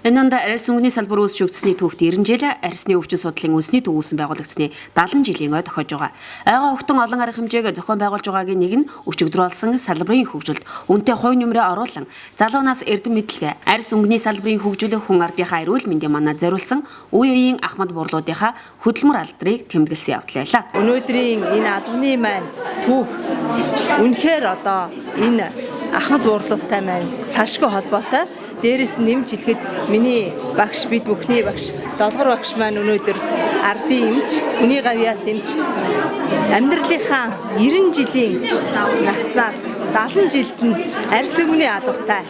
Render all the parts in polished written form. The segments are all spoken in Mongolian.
Энэ онд арьс өнгөний салбар үүсчигдсэний түүхт 90 жил арьсны өвчин судлалын үндэсний төв үүсэн байгуулагдсны 70 жилийн ой тохиож байгаа. Айгаа хөгтөн олон арга хэмжээг зохион байгуулж байгаагийн нэг нь өчигдруулсан салбарын хөгжилд үнэтэй хувь нэмрээ оруулан залуунаас эрдэм мэдлэгээ арьс өнгөний салбарын хөгжүүлэх хүн ардынхаа эрүүл мэндийн манаа зориулсан үе үеийн ахмад бурлуудынхаа хөдөлмөр алдрыг тэмдэглэсэн явдал байлаа. Өнөөдрийн энэ албаны маань түүх үнэхээр одоо энэ ахмад бурлуудтай маань салшгүй холбоотой. Дээрээс нэмж хэлэхэд миний багш бид бүхний багш долгор багш маань өнөөдөр ардын эмч, хүний гавьяат эмч амьдралынхаа 90 жилийн наснаас 70 жилд нь арьс өнгөний албатай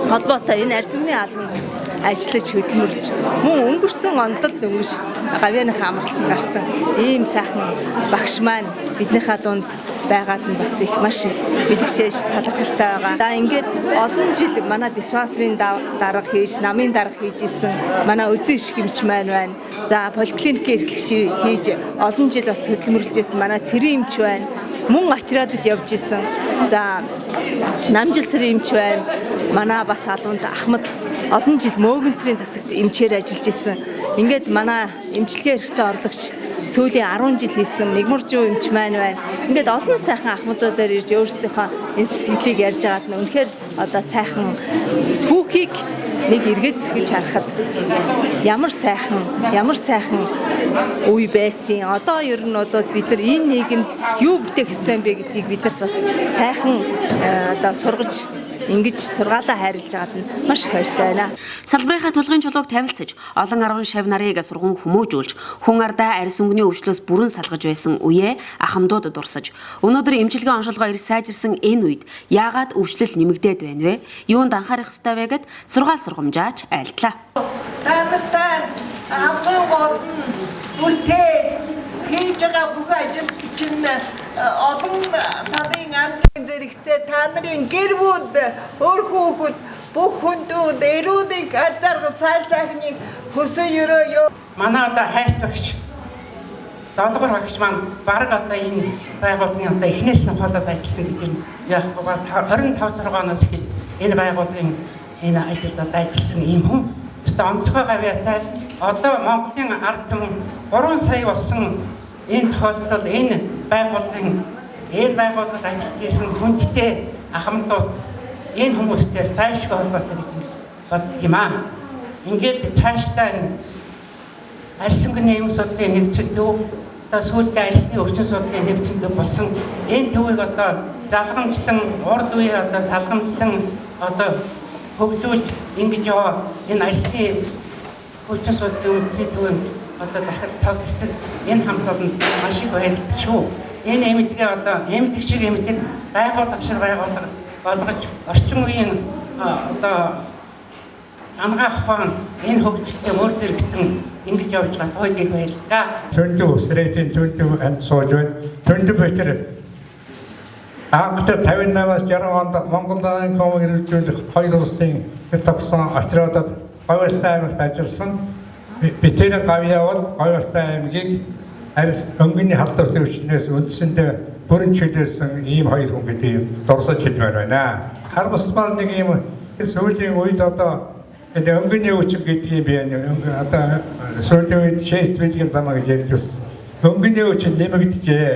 холбоотой энэ арьс өнгөний албанд ажиллаж хөдөлмөрлж мөн өнгөрсөн онд л дөнгөж гавьяаныхаа амралтанд гарсан ийм сайхан багш маань биднийхээ дунд байгаад нь бас их маш их бэлгшээж талархалтай байгаа. За ингээд олон жил манай диспансерийн дарга хийж, намын дарга хийж исэн манай үзэн иш гэмч маань байна. За поликлиникийн эрхлэгч хийж олон жил бас хөдөлмөрлж исэн манай цэрийн эмч байна. Мөн материалд явж исэн. За намжилсрын эмч байна. Манай бас албанд ахмад олон жил мөөгөнцрийн тасагт эмчээр ажиллаж исэн. Ингээд манай эмчилгээ хэрэгсэн орлогч сүүлийн 10 жил хийсэн мигмуржуу эмч маань байна. Ингээд олон сайхан ахмадуудаар ирж өөрсдийнхөө энэ сэтгэлийг ярьж байгаад нь үнэхээр одоо сайхан түүхийг нэг эргээс гэж харахад ямар сайхан үе байсан. Одоо ер нь бол бид нар энэ нийгэмд юу бүтээх ёстой юм бэ гэдгийг бид нар бас сайхан одоо сургаж ингэж сургаалаа хайрлаж байгаад нь маш их баяртай байна. Салбарынхаа тулгын чулууг тавилцаж, олон арван шав нарыг сурган хүмүүжүүлж, хүн ардаа арьс өнгөний өвчлөөс бүрэн салгаж байсан үеэ ахмадууд дурсаж, өнөөдөр эмчилгээ оншилгоо ирс сайжирсан энэ үед яагаад өвчлөл нэмэгдээд байна вэ? Юунд анхаарах ёстой вэ гэд сургаал сургамжаач айлтлаа. Та нартай хамгийн гол нь бүтээл хийж байгаа бүх ажил чинь олон талын амжилт зэрэгцээ та нарын гэр бүл өөр хүүхэд бүх хүндүүд эрүүлэг аж аргал сайн сайхныг хүсэн өрөө. Манай одоо хайрт багш долгор багш маань баг одоо энэ байгууллагын одоо эхнээс нь холоод ажилласан гэдэг юм. Яг 25 оноос эхэлж энэ байгууллагын энэ ажилд одоо ажилласан юм хүн. Өөртөө онцгой гавьяатай одоо Монголын ард түмэн 3 сая болсон энэ тохиолдолд энэ байгууллагад ажиллаж исэн хүндтэй ахмадууд энэ хүмүүстэй сайшгүй холбоотой гэж боддог юм аа. Ингээд цаашдаа энэ арьс өнгөний юм судлалын нэгдсэн төв одоо сүүлдээ арьсны өвчин судлалын нэгдсэн төв болсон энэ төвийг одоо залгамжлан урд үе одоо салгамжлан одоо хөгжүүлж ингэж яваа энэ арьсны өвчин судлалын үндэсний төвийн одоо дахиад цогцсог энэ хамтлаганд маш их баярлалтай шүү. Энэ эмнэлгээ одоо эмнэлэг шиг эмнэлэг байгууллага шиг байгууллага болгож орчин үеийн одоо ангаах хаан энэ хөгжилтэй мөр зэрэгцэн ингэж явж байгаа тойд их баярлалаа. Төндөө срэйтийн төндөө анд сууж байна. Төндөө бэтэр Аамтар 58-аас 60 онд Монгол Улсын коммунист хоёр улсын тогсон отрядад Говьяатай аймагт ажилласан. Битэрийн гавьяавал Говьяатай аймгийг арьс өнгөний халдвар төвчнээс үндсэндээ бүрэн чөлөөлсөн ийм хоёр хүн гэдэг дурсаж хэлмээр байна. Хармасмаар нэг ийм сүүлийн үед одоо энэ өнгөний өвчин гэдэг юм байна. Одоо сүүлийн үед шээс бидгийн замаа гэж ярьдаг. Өнгөний өвчин нэмэгдэжээ.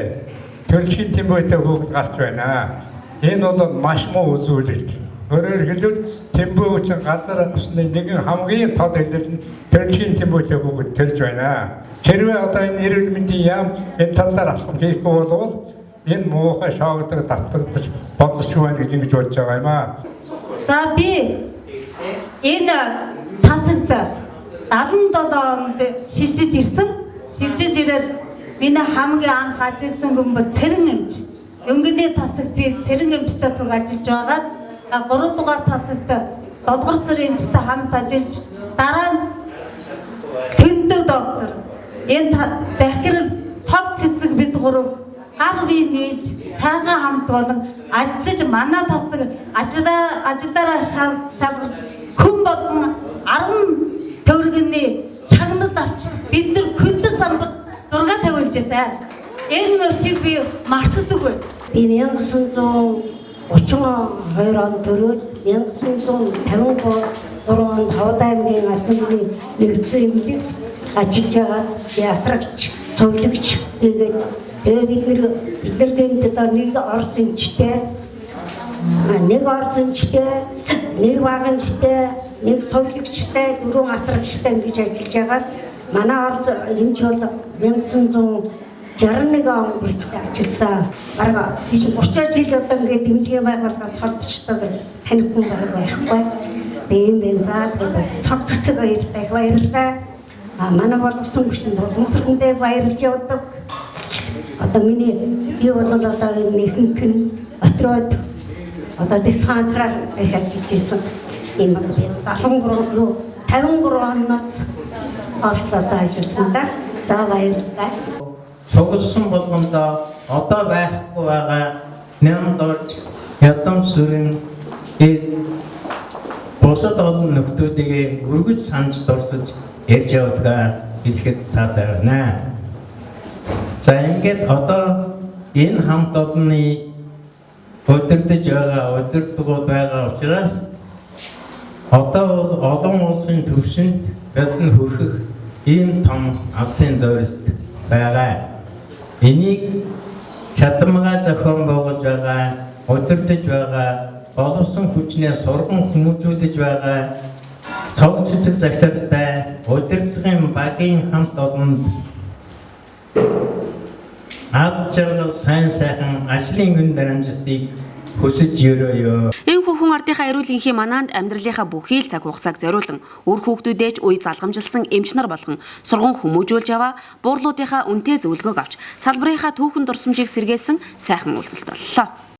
Төрөлхийн температур хөвгд гарч байна. Энэ бол маш муу үзүүлэлт. Өөрөөр хэлбэл температур өвчин газар усны нэгэн хамгийн тод хэлбэл төрөлхийн температур хөвгд төрж байна. Хэрвээ одоо энэ эрүүл мэндийн яам энэ талаар алхам хийхгүй бол энэ муухай шоогддог давтагдаж бодсоч байна гэж ингэж бодож байгаа юм аа. За би энэ тасагт 77 онд шилжиж ирсэн. Шилжиж ирээд миний хамгийн анх ажилласан хүн бол цэрэн эмч. Өнгөний тасагт би цэрэн эмчтэй цуг ажиллаж байгаад 3 дугаар тасагт долгор сар эмчтэй хамт ажиллаж дараа нь төндөө доктор энэ захирал цог цэцэг бид гурав гар бие нийлж сайхан хамт болон ажиллаж манай тасаг ажлаараа шалгарч хүн болгон 10 төгрөгийн шагнал авч бид нар хөдөл самбар 6 тавиулж байсан. Энэ мөчийг би мартдаггүй. Би 1932 он төрөөд 1953 3 Хавд аймгийн арчилгын нэгдсэн эмнэлэг ажиллаж байгаа яатрагч, цовлогч тэгээд бид нар тэнд одоо нэг орсончтой, нэг нэг баганчтай, нэг цовлогчтой, 4 асрагчтай гэж ажиллаж байгаа. Манай Орос энэ ч бол 1961 он хүртэл ажилласан. Бараг тийш 30 жил одоо ингээд дэмжлэгийн байгууллагаас холдчихдог танихгүй байхгүй. Тийм байна. За тэгээд цогцтой байх баярлалаа. Манай боловсон хүчинд боловсрондөө баярлж явдаг. Одоо миний би бол одоо нэгэн отроод одоо дэсхантраар ажиллаж ирсэн. Энэ бол 53 оноос Оросдоо ажилласан да. За баярлалаа. Цугласан болгондоо одоо байхгүй байгаа Нямд орж ядам сүрэн бусад олон нөхдүүдийг үргэлж санаж дурсаж ярьж явдгаа хэлэхэд таатай байна. За ингээд одоо энэ хамт олонны удирдах байгаа учраас одоо олон улсын төвшөнд бэлэн хүрэх ийм том алсын зорилт байгаа. Энийг чадамгаа зохион байгуулж байгаа, удирдах байгаа, боловсон хүчнээ сурган хүмүүжүүлж байгаа цог цэцэг захиралтай удирдлагын багийн хамт олонд ад жаргал сайн сайхан ажлын гүн дамжуулалтыг хүсэж өрөөё. Энэ хүн ардынхаа эрүүл энхийн манаанд амьдралынхаа бүхий л цаг хугацааг зориулан үр хүүхдүүдээж үе залгамжилсан эмч нар болгон сурган хүмүүжүүлж аваа буурлуудынхаа үнэтэй зөвлөгөөг авч салбарынхаа түүхэн дурсамжийг сэргээсэн сайхан уулзалт боллоо.